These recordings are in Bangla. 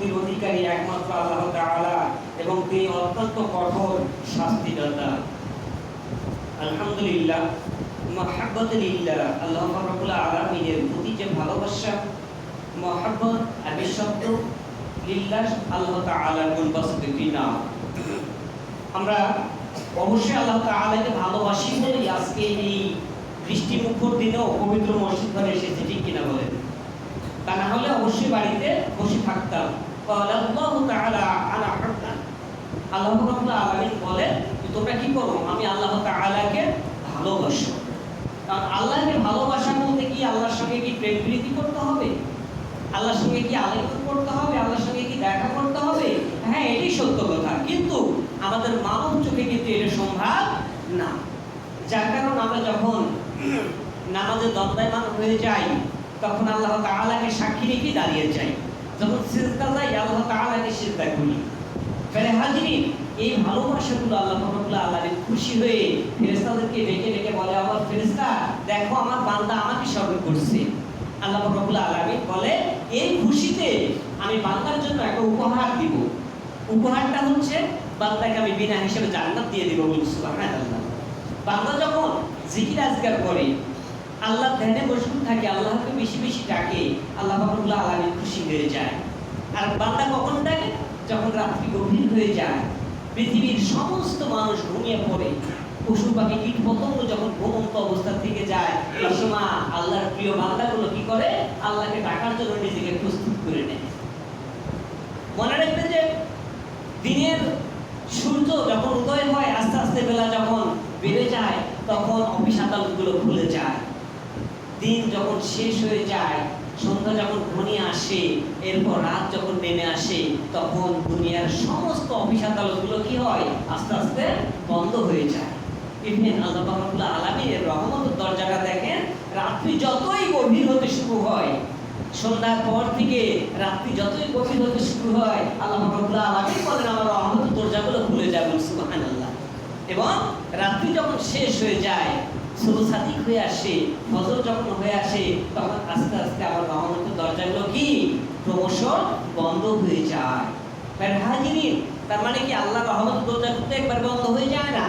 মুক্তির অধিকারী একমাত্র আল্লাহ তাআলা এবং তিনি অত্যন্ত কঠোর শাস্তিদাতা। আলহামদুলিল্লাহ, মুহাব্বতুল্লাহ, আল্লাহ রাব্বুল আলামিনের প্রতি যে ভালোবাসা, মুহাব্বত আরবি শব্দ লিল্লাহ, আল্লাহ তাআলার মুনবাসিতি নাম। আমরা অবশ্যই আল্লাহ তাআলাকে ভালোবাসি বলেই আজকে এই বৃষ্টি মুখর দিনেও পবিত্র মসজিদ ঘরে এসেছি, ঠিক কিনা বলেন? তা না হলে অবশ্যই বাড়িতে বসে থাকতাম। আল্লাহু তাআলা আনা হুব্বান, আল্লাহ রাব্বুল আলামিন বলেন তোমরা কি করো? আমি আল্লাহ তাআলাকে ভালোবাসো। কারণ আল্লাহকে ভালোবাসা বলতে কি আল্লাহর সঙ্গে কি প্রেম প্রীতি করতে হবে? আল্লাহর সঙ্গে কি আলিঙ্গন করতে হবে? আল্লাহর সঙ্গে কি দেখা করতে হবে? হ্যাঁ, এটাই সত্য কথা, কিন্তু আমাদের মানব চোখে কিন্তু এটা সম্ভব না। যার কারণ আমরা যখন নামাজে দণ্ডায়মান হয়ে যাই তখন আল্লাহ তাআলাকে সাক্ষী রেখে দাঁড়িয়ে যাই, যখন সিজদা যাই আল্লাহ তাআলাকে সিজদা করি। ফেরে হাজিরিন, এই ভালোবাসাগুলো আল্লাহ রাব্বুল আলামিন খুশি হয়ে ফেরেশতাদেরকে ডেকে ডেকে বলে, আমার ফেরেশতা দেখো আমার বান্দা আমাকে স্মরণ করছে। আল্লাহ রাব্বুল আলামিন বলে এই খুশিতে আমি বান্দার জন্য একটা উপহার দিব। উপহারটা হচ্ছে বান্দাকে আমি বিনা হিসেবে জান্নাত দিয়ে দিব। সুবহানাল্লাহ। বান্দা যখন জিকির আজকার করে, আল্লাহর ধ্যানে মশগুল থাকে, আল্লাহকে বেশি বেশি ডাকে, আল্লাহ রাব্বুল আলামিন খুশি হয়ে যায়। আর বান্দা কখন ডাকে? যখন রাত্রি গভীর হয়ে যায়, পৃথিবীর সমস্ত মানুষ ঘুমিয়ে পড়ে, পশু পাখি কীট পতঙ্গ যখন ঘুমন্ত অবস্থা থেকে যায়, এই সময় আল্লাহর প্রিয় বান্দাগুলো কি করে? আল্লাহকে ডাকার জন্য নিজেকে প্রস্তুত করে নেয়। মনে রাখবেন যে দিনের সূর্য যখন উদয় হয়, আস্তে আস্তে বেলা যখন বেড়ে যায়, তখন অফিস আদালতগুলো খুলে যায়। দিন যখন শেষ হয়ে যায়, সন্ধ্যা যখন ঘনিয়ে আসে, এরপর রাত যখন নেমে আসে, তখন দুনিয়ার সমস্ত অফিস আদালতগুলো কি হয়? আস্তে আস্তে বন্ধ হয়ে যায়। ইভেন আল্লাহ রাব্বুল আলামিনের রহমতের দরজাটা দেখেন, রাত্রি যতই গভীর হতে শুরু হয়, সন্ধ্যার পর থেকে রাত্রি যতই গভীর হতে শুরু হয়, আল্লাহ রাব্বুল আলামিন বলেন আমার রহমতের দরজাগুলো খুলে যাবে। সুবহানাল্লাহ। এবং রাত্রি যখন শেষ হয়ে যায়, সুবহ সাদিক হয়ে আসে, ফজর যখন হয়ে আসে, তখন আস্তে আস্তে আমার রহমতের দরজাগুলো কি ক্রমশ বন্ধ হয়ে যায়। হাজিরিন, তার মানে কি আল্লাহ রহমতের দরজা কিন্তু একবার বন্ধ হয়ে যায় না,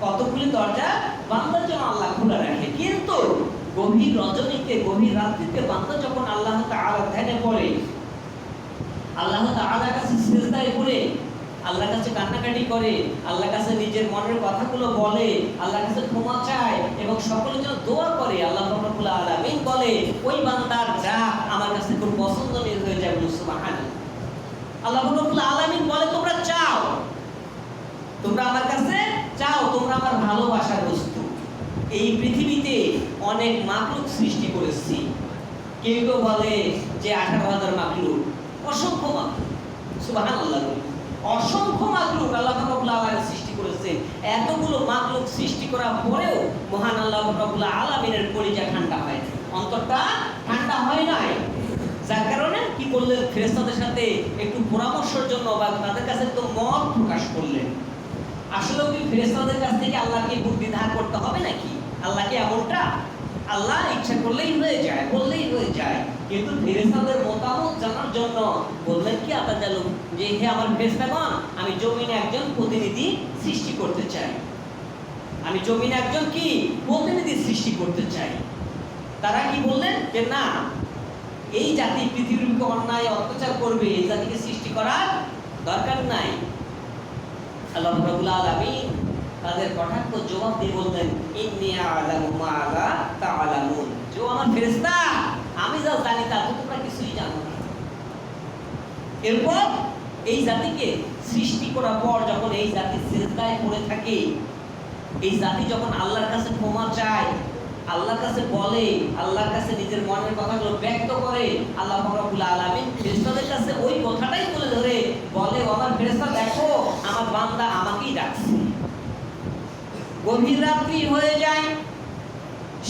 কতগুলি দরজা বান্দার জন্য আল্লাহ খোলা রাখে। কিন্তু গভীর রজনীতে, গভীর রাত্রিতে বান্দা যখন আল্লাহ তাআলার ধ্যানে পড়ে, আল্লাহ তাআলার কাছে সিজদায় পড়ে, আল্লাহর কাছে কান্নাকাটি করে, আল্লাহর কাছে নিজের মনের কথাগুলো বলে, আল্লাহর কাছে ক্ষমা চায় এবং সকলের জন্য দোয়া করে, আল্লাহ রাব্বুল আলামিন বলে ওই বান্দার যা আমার কাছে খুব পছন্দনীয় হয়ে যায়। সুবহানাল্লাহ। আল্লাহ রাব্বুল আলামিন বলে তোমরা চাও, তোমরা আমার কাছে চাও, তোমরা আমার ভালোবাসার বস্তু। এই পৃথিবীতে অনেক মাখলুক সৃষ্টি করেছি। কেউ কেউ বলে যে 18,000 মাখলুক, অসংখ্য মাখলুক। সুবহানাল্লাহ। অসংখ্য মাখলুক আল্লাহ রাব্বুল আলামিন সৃষ্টি করেছেন। এতগুলো মাখলুক সৃষ্টি করার পরেও মহান আল্লাহ রাব্বুল আলামিনের কলিজা ঠান্ডা হয়, অন্তরটা ঠান্ডা হয় নাই। যার কারণে কি করলেন? ফেরেশতাদের সাথে একটু পরামর্শের জন্য বা তাদের কাছে তো মত প্রকাশ করলেন। আসলে কি ফেরেশতাদের কাছ থেকে আল্লাহকে বুদ্ধি ধার করতে হবে নাকি? আল্লাহকে এমনটা আল্লাহ ইচ্ছা করলেই হয়ে যায়, বললেই হয়ে যায়। কিন্তু ফেরেশতাদের মতামত জানার জন্য বললেন কি আতাজালু, যে হে আমার ফেরেশতাগণ, আমি জমিনে একজন প্রতিনিধি সৃষ্টি করতে চাই। আমি জমিনে একজন কি প্রতিনিধি সৃষ্টি করতে চাই। তারা কি বললেন যে না, এই জাতি পৃথিবীর উপর অন্যায় অত্যাচার করবে, এই জাতিকে সৃষ্টি করার দরকার নাই। আল্লাহ রাব্বুল আলামিন তাদের কটাক্ষ জবাব দিয়ে বললেন ইন্নী আ'লামু মা লা তা'লামুন, যে আমার ফেরেশতা আমি যা জানি তা তোমরা কিছুই জানো না। এরপর এই জাতিকে সৃষ্টি করার পর যখন এই জাতি সিজদায় পড়ে থাকে, এই জাতি যখন আল্লাহর কাছে ক্ষমা চায়, আল্লাহর কাছে বলে, আল্লাহর কাছে নিজের মনের কথাগুলো ব্যক্ত করে, আল্লাহ রাব্বুল আলামিন ফেরেশতাদের কাছে ওই কথাটাই তুলে ধরে বলে আমার ফেরেশতা দেখো আমার বান্দা আমাকেই ডাকছে। গভীর রাত্রি হয়ে যায়,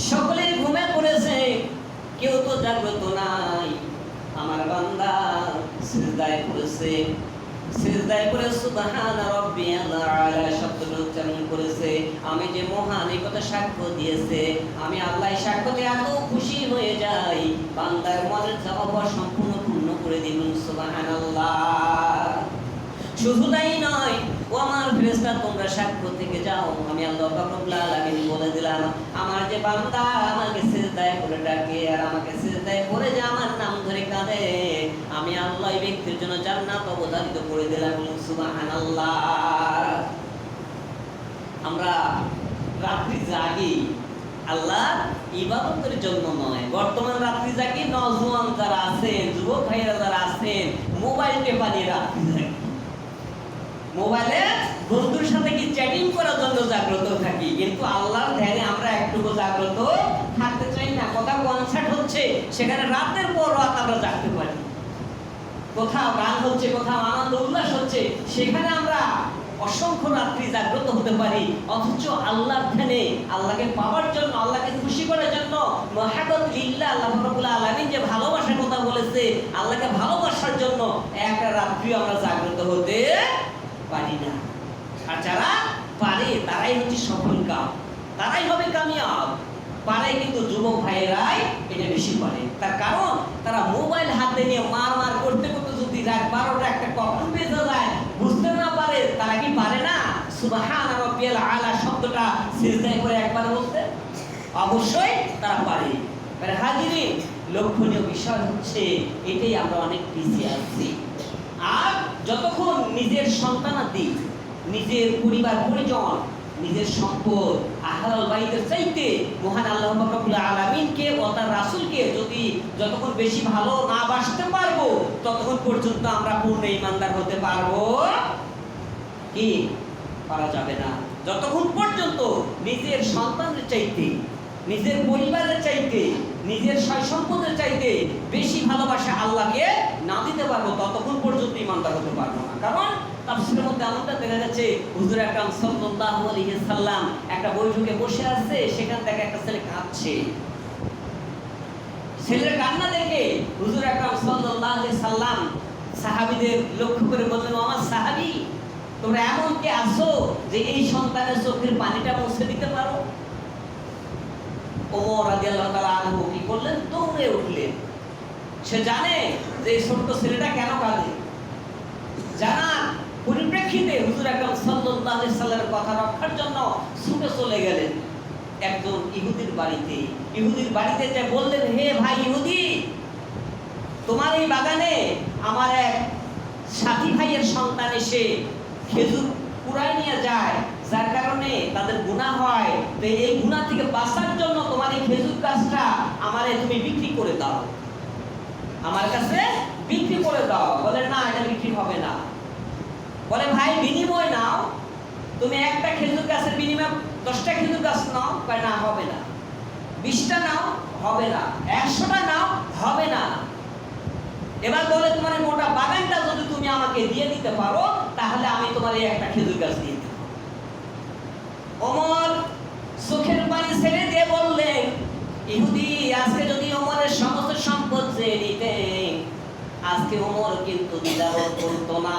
সকলে ঘুমে পড়েছে, কেউ তো জাগ্রত নাই। আমার বান্দা সিজদায় পড়েছে, সিজদায় পড়ে সুবহান রাব্বিয়াল আলা শব্দটি উচ্চারণ করেছে। আমি যে মহান এই কথা সাক্ষ্য দিয়েছে, আমি আল্লাহ সাক্ষ্যতে এত খুশি হয়ে যাই, বান্দার মনের চাওয়া সম্পূর্ণ পূর্ণ করে দিবেন। সুবহানাল্লাহ। শুধু তাই নয়, ও আমার ফেরেশতা তোমরা সাক্ষ্য থেকে যাও, আমি আল্লাহ পাক রব্বুল আলামিন বলে দিলাম, আমার যে বান্দা আমাকে সিজদায় করে ডাকে আর আমাকে সিজদায় করে যে আমার নাম ধরে কাঁদে, আমি আল্লাহ এই ব্যক্তির জন্য জান্নাত অবধারিত করে দিলাম। সুবহানাল্লাহ। আমরা রাত্রি জাগি আল্লাহ ইবাদতের জন্য নয়। বর্তমান রাত্রি জাগি নওজোয়ান যারা আছেন, যুবক ভাইরা যারা আছেন, মোবাইল টেপা নিয়ে রাত্রি জাগি, মোবাইলে বন্ধুর সাথে কি চ্যাটিং করার জন্য জাগ্রত থাকি, কিন্তু আল্লাহর ধ্যানে আমরা একটুকু জাগ্রত থাকতে চাই না। কোথাও কনসার্ট হচ্ছে, সেখানে রাতের পর রাত আমরা জাগতে পারি। কোথাও গান হচ্ছে, কোথাও আনন্দ উল্লাস হচ্ছে, সেখানে আমরা অসংখ্য রাত্রি জাগ্রত হতে পারি। অথচ আল্লাহর ধ্যানে, আল্লাহকে পাওয়ার জন্য, আল্লাহকে খুশি করার জন্য, মুহাব্বত লিল্লাহ, আল্লাহ রাব্বুল আলামিন যে ভালোবাসার কথা বলেছে, আল্লাহকে ভালোবাসার জন্য একটা রাত্রি আমরা জাগ্রত হতে পারি না। আর যারা পারে তারাই হচ্ছে সফল কাম, তারাই হবে কামিয়াব। পারে কিন্তু যুবক ভাইয়েরাই এটা বেশি পারে। তার কারণ তারা মোবাইল হাতে নিয়ে মার করতে করতে যদি রাত 12টা একটা কখন বেজে যায় বুঝতে না পারে, তারা কি পারে না সুবহান রাব্বিয়াল আলা শব্দটা সিজদায় করে একবার বলতে? অবশ্যই তারা পারে। হাজিরিন, লক্ষণীয় বিষয় হচ্ছে এটাই আমরা অনেক পিছিয়ে আছি। আর যতক্ষণ নিজের সন্তানাদি, নিজের পরিবার পরিজন, নিজের সম্পদ, আহলাল বাইতের চাইতে মহান আল্লাহ পাক রব্বুল আলামিনকে ও তার রাসূলকে যতক্ষণ বেশি ভালো না বাসতে পারবো, ততক্ষণ পর্যন্ত আমরা পূর্ণ ঈমানদার হতে পারবো কি? পারা যাবে না। যতক্ষণ পর্যন্ত নিজের সন্তানের চাইতে, নিজের পরিবারের চাইতে, নিজের সয় সম্পদের চাইতে বেশি ভালোবাসা আল্লাহকে না দিতে পারবো, ততক্ষণ পর্যন্ত ঈমানদার হতে পারবো না। কারণ তাফসীরের মধ্যে এমনটা দেখা যাচ্ছে, হুজুর আকরাম সাল্লাল্লাহু আলাইহি সাল্লাম একটা বৈঠকে বসে আছে, সেখান থেকে একটা ছেলে কাঁদছে। ছেলের কান্না দেখে হুজুর আকরাম সাল্লাল্লাহু আলাইহি সাল্লাম সাহাবীদের লক্ষ্য করে বললেন, আমার সাহাবী, তোমরা এমন কে আছো যে এই সন্তানের চোখের পানিটা মুছে দিতে পারো? ওমর রাদিয়াল্লাহু তাআলা আনহু কি করলেন? দৌড়ে উঠলেন। সে জানে যে এই ছোট্ট ছেলেটা কেন কাঁদে। জানার পরিপ্রেক্ষিতে হুজুর আকরাম সাল্লাল্লাহু আলাইহি সাল্লামের কথা রক্ষার জন্য ছুটে চলে গেলেন একজন ইহুদির বাড়িতে। ইহুদির বাড়িতে যে বললেন, হে ভাই ইহুদি, তোমার এই বাগানে আমার এক সাথী ভাইয়ের সন্তান এসে খেজুর কুড়ায় নিয়ে যায়, যার কারণে তাদের গুনাহ হয়। তো এই গুনাহ থেকে বাঁচার জন্য তোমার এই খেজুর গাছটা আমারে তুমি বিক্রি করে দাও, আমার কাছে বিক্রি করে দাও। বলে, না, এটা বিক্রি হবে না। বলে, ভাই বিনিময় নাও, তুমি একটা খেজুর গাছের বিনিময়ে 10টা খেজুর গাছ নাও। কয়, না, হবে না। 20টা নাও, হবে না। 100টা নাও, হবে না। এবার বলে, তোমার মোটা বাগানটা যদি তুমি আমাকে দিয়ে দিতে পারো, তাহলে আমি তোমার এই একটা খেজুর গাছ দিয়ে দেব। ওমর চোখের পানি ছেড়ে দিয়ে বললেন, ইহুদি, আজকে যদি ওমরের সমস্ত সম্পদ চেয়ে নিতেন, আজকে ওমর কিন্তু দ্বিধাবোধ করতো না।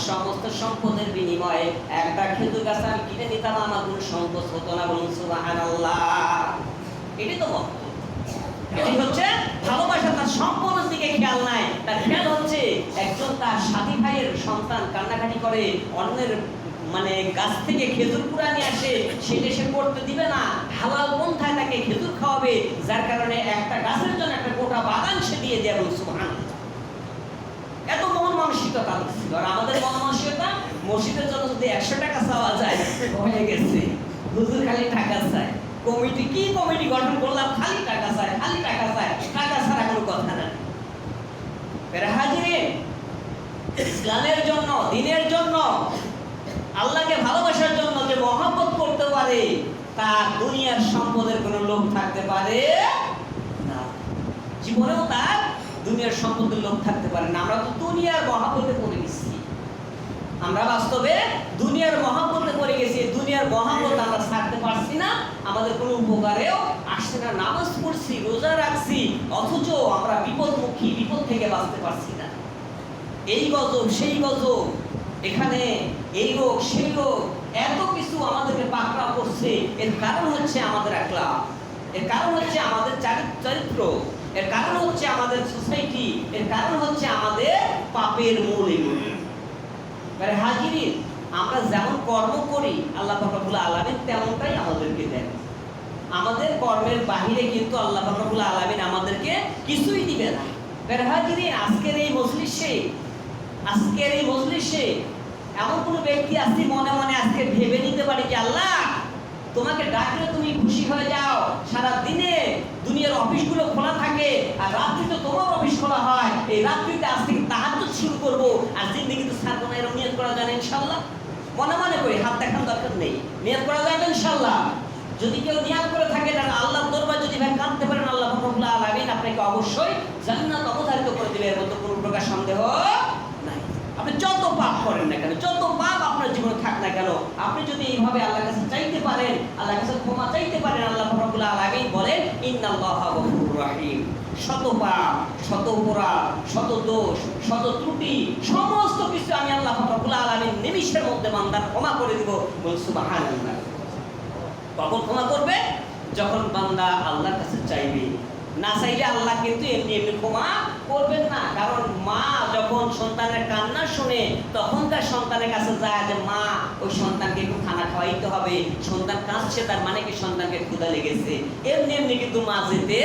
সমস্ত সম্পদের বিনিময়ে একটা খেজুর গাছ আমি কিনে নিতাম, আমার কোনো সংকোচ হতো না। বলুন সুবহানাল্লাহ। এটাই তো বক্তব্য। এটাই হচ্ছে ভালোবাসা। তার সম্পদের দিকে খেয়াল নাই, তার খেয়াল হচ্ছে একজন তার সাথী ভাইয়ের সন্তান কান্নাকাটি করে, অন্যের গাছ থেকে খেজুর কুড়া নিয়ে আসে, সেটা সে করতে দিবে না, হালাল পন্থায় তাকে খেজুর খাওয়াবে, যার কারণে একটা গাছের জন্য একটা গোটা বাগান সে দিয়ে দেয়। বলুন সুবহানাল্লাহ। এত মন মানসিকতা তাদের ছিল। আর আমাদের মন মানসিকতা, মসজিদের জন্য যদি 100 টাকা চাওয়া যায়, হয়ে গেছে, হুজুর খালি টাকা চায়। কমিটি কি কমিটি গঠন করলাম, খালি টাকা চায়, খালি টাকা চায়, টাকা ছাড়া কোনো কথা না। হাজিরিন, ইসলামের জন্য, দ্বীনের জন্য, আল্লাহকে ভালোবাসার জন্য যে মহব্বত করতে পারে, তার দুনিয়ার সম্পদের কোনো লোভ থাকতে পারে না। জীবনেও তার দুনিয়ার সম্পদের লোভ থাকতে পারে না। আমরা তো দুনিয়ার মহব্বতে পড়ে গেছি। আমরা বাস্তবে দুনিয়ার মহব্বতে পড়ে গেছি। দুনিয়ার মহব্বত আমরা ছাড়তে পারছি না, আমাদের কোনো উপকারেও আসছে না। নামাজ পড়ছি, রোজা রাখছি, অথচ আমরা বিপদমুখী, বিপদ থেকে বাঁচতে পারছি না। এই গজব, সেই গজব, এখানে এই রোগ, সেই রোগ, এত কিছু আমাদেরকে পাকড়াও করছে। এর কারণ হচ্ছে আমাদের আখলাক, এর কারণ হচ্ছে আমাদের চরিত্র, এর কারণ হচ্ছে আমাদের সোসাইটি, এর কারণ হচ্ছে আমাদের পাপের মূল এগুলো। হাজিরিন, আমরা যেমন কর্ম করি আল্লাহ পাক রব্বুল আলামিন তেমনটাই আমাদেরকে দেন। আমাদের কর্মের বাহিরে কিন্তু আল্লাহ পাক রব্বুল আলামিন আমাদেরকে কিছুই দিবে না। হাজিরিন, আজকের এই মজলিসে এমন কোনো ব্যক্তি আছে মনে মনে আজকে ভেবে নিতে পারে যে আল্লাহ তোমাকে ডাকলে তুমি খুশি হয়ে যাও, সারা দিনে দুনিয়ার অফিসগুলো খোলা থাকে আর রাত্রিতে তোমার অফিস খোলা হয়, এই রাত্রিতে আজ থেকে তাহাজ্জুদ শুরু করবো আর জিন্দেগি তো ছাড়বো না, এরকম নিয়ত করা যায় না ইনশাআল্লাহ? মনে মনে করি, হাত দেখানোর দরকার নেই, নিয়ত করা যাবে ইনশাআল্লাহ। যদি কেউ নিয়ত করে থাকে আর আল্লাহর দরবারে যদি ভাই কাঁদতে পারেন, আল্লাহ রাব্বুল আলামিন আপনাকে অবশ্যই জান্নাত অবধারিত করে দিবে, এর মধ্যে কোনো প্রকার সন্দেহ নাই। আপনি যত পাপ করেন না কেন, যত পাপ আপনার জীবনে থাক না কেন, আপনি যদি এইভাবে আল্লাহর কাছে চাইতে পারেন, আল্লাহর কাছে ক্ষমা চাইতে পারেন, আল্লাহ রাব্বুল আলামিন বলেন ইন্নাল্লাহা গফুরুর রহিম। শত পাপ, শত অপরাধ, শত দোষ, শত ত্রুটি, সমস্ত কিছু আমি আল্লাহ রাব্বুল আলামিন নিমিষের মধ্যে বান্দার ক্ষমা করে দিব। বল সুবহানাল্লাহ। কখন ক্ষমা করবে? যখন বান্দা আল্লাহর কাছে চাইবে। না চাইলে আল্লাহ কিন্তু এমনি এমনি ক্ষমা করবেন না। কারণ মা যখন সন্তানের কান্না শুনে তখন তার সন্তানের কাছে যায় যে মা ওই সন্তানকে একটু খানা খাওয়াইতে হবে, সন্তান কাঁদছে তার মানে কি সন্তানকে ক্ষুধা লেগেছে, এমনি এমনি কিন্তু মা যেতে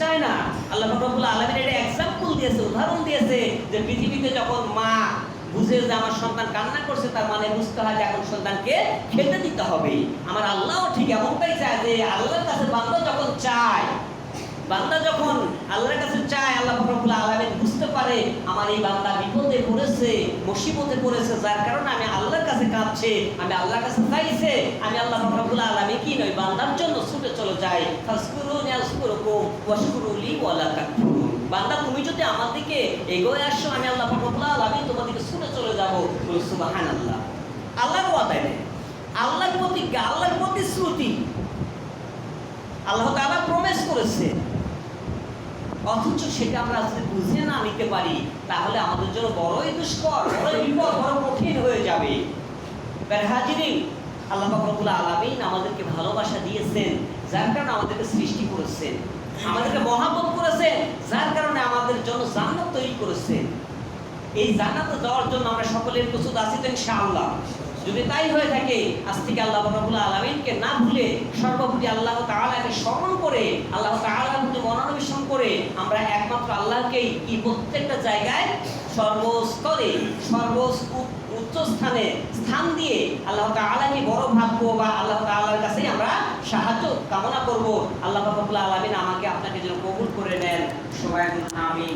চায় না। আল্লাহ রাব্বুল আলামিন এটা এক্সাম্পল দিয়েছে, উদাহরণ দিয়েছে যে পৃথিবীতে যখন মা বুঝে যে আমার সন্তান কান্না করছে তার মানে বুঝতে হয় যে এখন সন্তানকে খেতে দিতে হবে। আমার আল্লাহও ঠিক এমনটাই চায় যে আল্লাহর কাছে বান্দা যখন চায়, বান্দা যখন আল্লাহর কাছে চায়, আল্লাহ রাব্বুল আলামিন বুঝতে পারে আমার এই বান্দা বিপদে পড়েছে, মুসিবতে পড়েছে, যার কারণে আমি আল্লাহর কাছে কাঁদছে, আমি আল্লাহর কাছে চাইছে, আমি আল্লাহ রাব্বুল আলামিন কি নয় বান্দার জন্য ছুটে চলে যাই। ফাসকুরুনি আযকুরুকুম ওয়াশকুরুলি ওয়ালা তাকফুরুন। বান্দা তুমি যদি আমার দিকে এগোয় আসো, আমি আল্লাহ রাব্বুল আলামিন তোমার দিকে ছুটে চলে যাব। বলি সুবহানাল্লাহ। আল্লাহর ওয়াদা, আল্লাহর প্রতিজ্ঞা, আল্লাহর প্রতিশ্রুতি, আল্লাহ তাআলা প্রমিস করেছে, অথচ সেটা আমরা যদি বুঝে না নিতে পারি তাহলে আমাদের জন্য বড়ই দুষ্কর, বড়ই বিপদ, বড় কঠিন হয়ে যাবে। হাজিরিন, আল্লাহ পাক রব্বুল আলামিন আমাদেরকে ভালোবাসা দিয়েছেন, যার কারণে আমাদেরকে সৃষ্টি করেছেন, আমাদেরকে মহব্বত করেছেন, যার কারণে আমাদের জন্য জান্নাত তৈরি করেছেন। এই জান্নাতে যাওয়ার জন্য আমরা সকলের প্রস্তুত আছি তো ইনশাআল্লাহ? যদি তাই হয়ে থাকে, আজ থেকে আল্লাহ রাব্বুল আলামিনকে না ভুলে সর্বোপরি আল্লাহ তাআলাকে স্মরণ করে, আল্লাহ তাআলার প্রতি মনোনিবেশ করে আমরা একমাত্র আল্লাহকেই কি প্রত্যেকটা জায়গায় সর্বস্তরে উচ্চ স্থান দিয়ে আল্লাহ তাআলাকে বড় ভাববো বা আল্লাহ তাআলার কাছে আমরা সাহায্য কামনা করব। আল্লাহ রাব্বুল আলামিন আমাকে আপনাকে যেন কবুল করে নেন। সবাই আমিন।